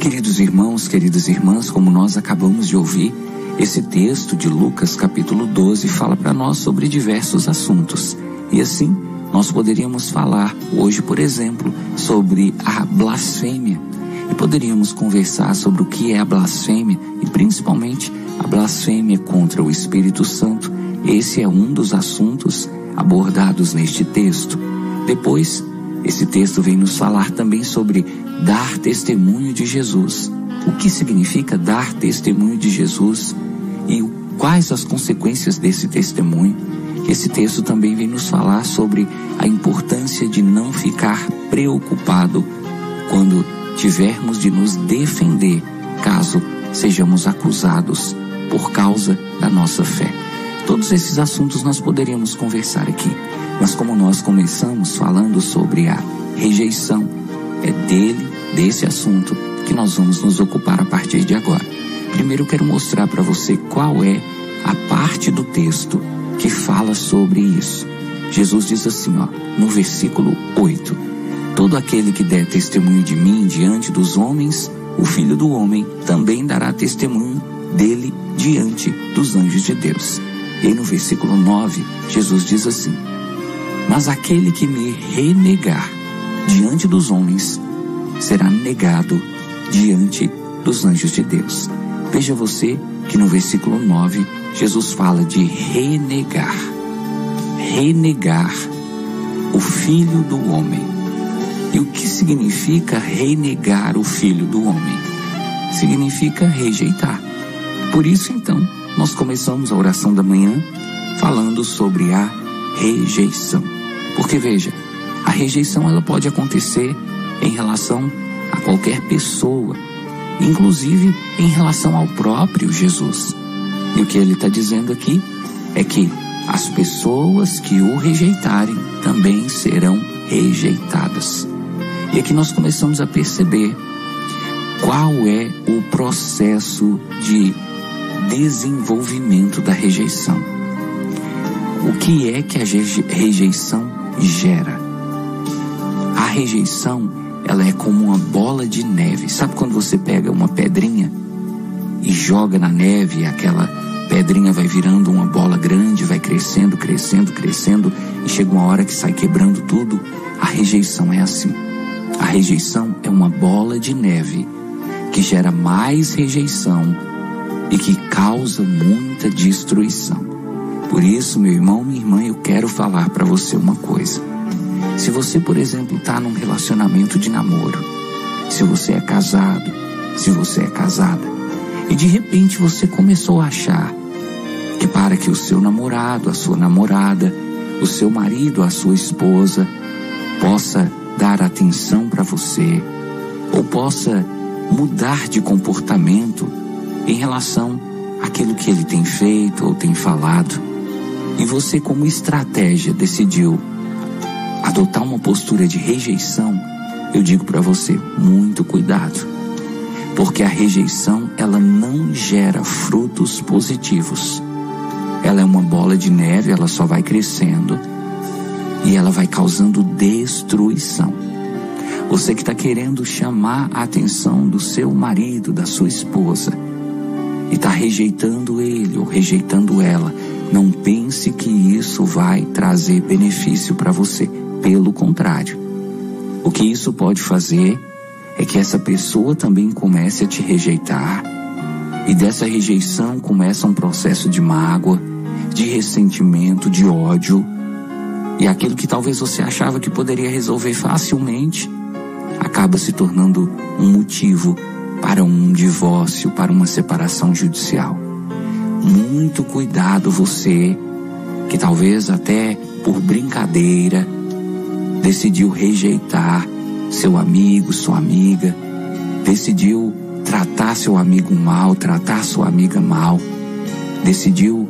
Queridos irmãos, queridas irmãs, como nós acabamos de ouvir, esse texto de Lucas capítulo 12 fala para nós sobre diversos assuntos. E assim, nós poderíamos falar hoje, por exemplo, sobre a blasfêmia. E poderíamos conversar sobre o que é a blasfêmia e principalmente a blasfêmia contra o Espírito Santo. Esse é um dos assuntos abordados neste texto. Depois, esse texto vem nos falar também sobre dar testemunho de Jesus. O que significa dar testemunho de Jesus e quais as consequências desse testemunho? Esse texto também vem nos falar sobre a importância de não ficar preocupado quando tivermos de nos defender, caso sejamos acusados por causa da nossa fé. Todos esses assuntos nós poderíamos conversar aqui, mas como nós começamos falando sobre a rejeição, é desse assunto que nós vamos nos ocupar a partir de agora. Primeiro eu quero mostrar para você qual é a parte do texto que fala sobre isso. Jesus diz assim, no versículo 8: todo aquele que der testemunho de mim diante dos homens, o Filho do Homem também dará testemunho dele diante dos anjos de Deus. E no versículo 9, Jesus diz assim: mas aquele que me renegar diante dos homens será negado diante dos anjos de Deus. Veja você que no versículo 9, Jesus fala de renegar o Filho do Homem. E o que significa renegar o Filho do Homem? Significa rejeitar. Por isso, então, nós começamos a oração da manhã falando sobre a rejeição. Porque, veja, a rejeição ela pode acontecer em relação a qualquer pessoa, inclusive em relação ao próprio Jesus. E o que ele está dizendo aqui é que as pessoas que o rejeitarem também serão rejeitadas. E aqui nós começamos a perceber qual é o processo de desenvolvimento da rejeição. O que é que a rejeição gera? A rejeição, ela é como uma bola de neve. Sabe quando você pega uma pedrinha e joga na neve, e aquela pedrinha vai virando uma bola grande, vai crescendo, e chega uma hora que sai quebrando tudo? A rejeição é assim. A rejeição é uma bola de neve que gera mais rejeição e que causa muita destruição. Por isso, meu irmão, minha irmã, eu quero falar para você uma coisa. Se você, por exemplo, está num relacionamento de namoro, se você é casado, se você é casada, e de repente você começou a achar que para que o seu namorado, a sua namorada, o seu marido, a sua esposa possa dar atenção para você, ou possa mudar de comportamento em relação àquilo que ele tem feito ou tem falado, e você, como estratégia, decidiu adotar uma postura de rejeição, eu digo para você, muito cuidado, porque a rejeição, ela não gera frutos positivos. Ela é uma bola de neve, ela só vai crescendo e ela vai causando destruição. Você que está querendo chamar a atenção do seu marido, da sua esposa, e está rejeitando ele ou rejeitando ela, não pense que isso vai trazer benefício para você. Pelo contrário, o que isso pode fazer é que essa pessoa também comece a te rejeitar, e dessa rejeição começa um processo de mágoa, de ressentimento, de ódio, e aquilo que talvez você achava que poderia resolver facilmente acaba se tornando um motivo para um divórcio, para uma separação judicial. Muito cuidado, você que talvez até por brincadeira decidiu rejeitar seu amigo, sua amiga, decidiu tratar seu amigo mal, tratar sua amiga mal, decidiu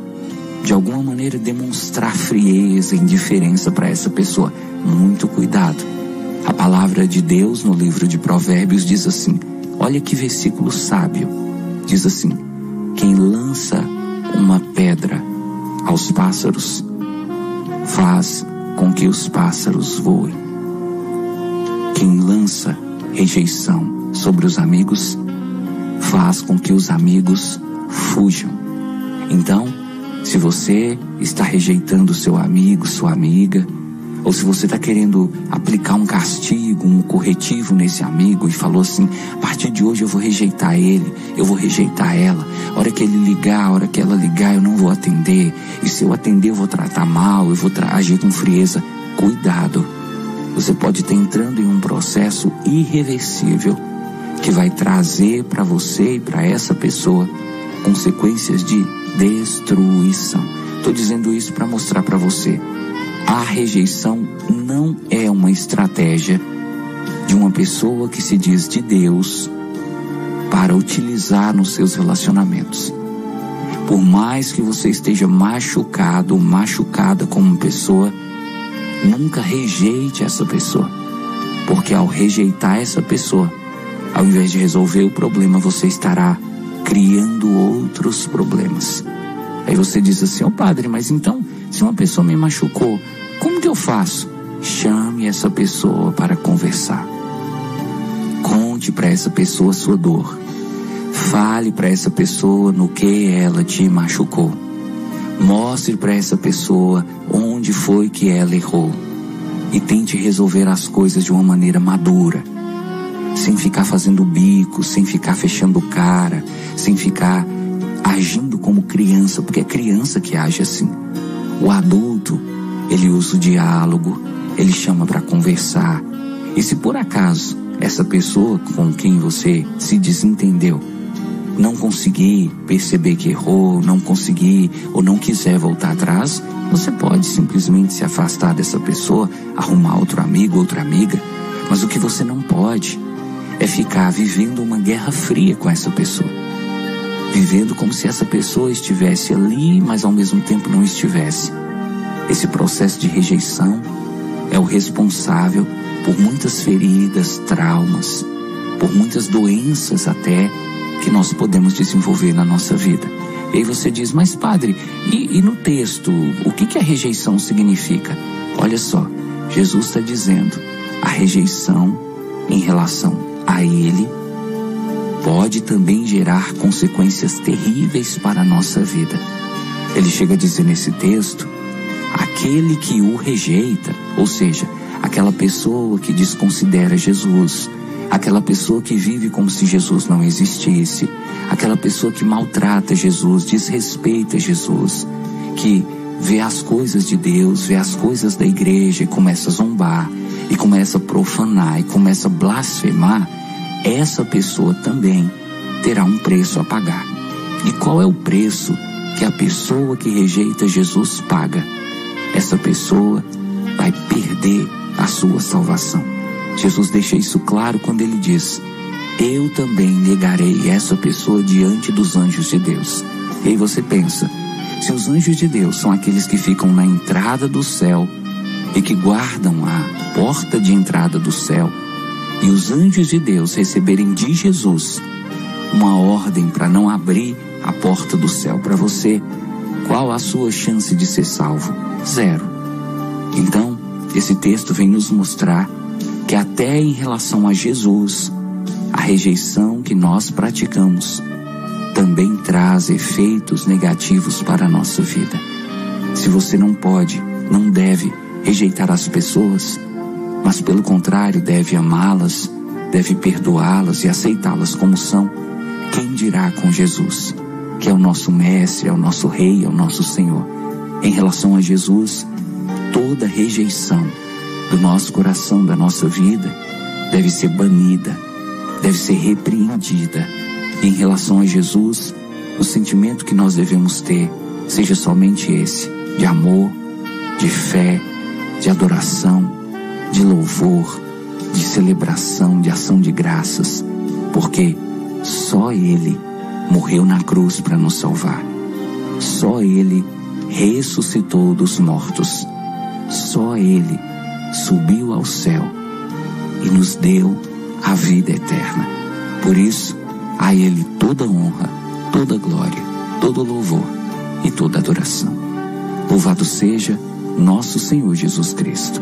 de alguma maneira demonstrar frieza, indiferença para essa pessoa. Muito cuidado. A palavra de Deus no livro de Provérbios diz assim, olha que versículo sábio, diz assim: quem lança uma pedra aos pássaros faz com que os pássaros voem. Quem lança rejeição sobre os amigos faz com que os amigos fujam. Então, se você está rejeitando seu amigo, sua amiga, ou se você está querendo aplicar um castigo, um corretivo nesse amigo e falou assim: a partir de hoje eu vou rejeitar ele, eu vou rejeitar ela, a hora que ele ligar, a hora que ela ligar, eu não vou atender, e se eu atender eu vou tratar mal, eu vou agir com frieza. Cuidado, você pode estar entrando em um processo irreversível que vai trazer para você e para essa pessoa consequências de destruição. Estou dizendo isso para mostrar para você: a rejeição não é uma estratégia de uma pessoa que se diz de Deus para utilizar nos seus relacionamentos. Por mais que você esteja machucado ou machucada como pessoa, nunca rejeite essa pessoa, porque ao rejeitar essa pessoa, ao invés de resolver o problema, você estará criando outros problemas. Aí você diz assim: padre, mas então, se uma pessoa me machucou, como que eu faço? Chame essa pessoa para conversar. Conte para essa pessoa a sua dor. Fale para essa pessoa no que ela te machucou. Mostre para essa pessoa onde foi que ela errou. E tente resolver as coisas de uma maneira madura, sem ficar fazendo bico, sem ficar fechando cara, sem ficar agindo como criança, porque é criança que age assim. O adulto, ele usa o diálogo, ele chama para conversar. E se por acaso essa pessoa com quem você se desentendeu não conseguir perceber que errou, não conseguir ou não quiser voltar atrás, você pode simplesmente se afastar dessa pessoa, arrumar outro amigo, outra amiga. Mas o que você não pode é ficar vivendo uma guerra fria com essa pessoa, vivendo como se essa pessoa estivesse ali, mas ao mesmo tempo não estivesse. Esse processo de rejeição é o responsável por muitas feridas, traumas, por muitas doenças até que nós podemos desenvolver na nossa vida. E aí você diz: mas padre, e no texto, o que a rejeição significa? Olha só, Jesus está dizendo: a rejeição em relação a Ele pode também gerar consequências terríveis para a nossa vida. Ele chega a dizer nesse texto: aquele que o rejeita, ou seja, aquela pessoa que desconsidera Jesus, aquela pessoa que vive como se Jesus não existisse, aquela pessoa que maltrata Jesus, desrespeita Jesus, que vê as coisas de Deus, vê as coisas da igreja e começa a zombar, e começa a profanar, e começa a blasfemar, essa pessoa também terá um preço a pagar. E qual é o preço que a pessoa que rejeita Jesus paga? Essa pessoa vai perder a sua salvação. Jesus deixa isso claro quando ele diz: eu também negarei essa pessoa diante dos anjos de Deus. E aí você pensa, se os anjos de Deus são aqueles que ficam na entrada do céu e que guardam a porta de entrada do céu, e os anjos de Deus receberem de Jesus uma ordem para não abrir a porta do céu para você, qual a sua chance de ser salvo? 0. Então, esse texto vem nos mostrar que até em relação a Jesus, a rejeição que nós praticamos também traz efeitos negativos para a nossa vida. Se você não pode, não deve rejeitar as pessoas, mas pelo contrário deve amá-las, deve perdoá-las e aceitá-las como são, quem dirá com Jesus, que é o nosso mestre, é o nosso rei, é o nosso Senhor? Em relação a Jesus, toda rejeição do nosso coração, da nossa vida, deve ser banida, deve ser repreendida. E em relação a Jesus, o sentimento que nós devemos ter seja somente esse, de amor, de fé, de adoração, de louvor, de celebração, de ação de graças, porque só Ele morreu na cruz para nos salvar. Só Ele ressuscitou dos mortos. Só Ele subiu ao céu e nos deu a vida eterna. Por isso, a Ele toda honra, toda glória, todo louvor e toda adoração. Louvado seja nosso Senhor Jesus Cristo.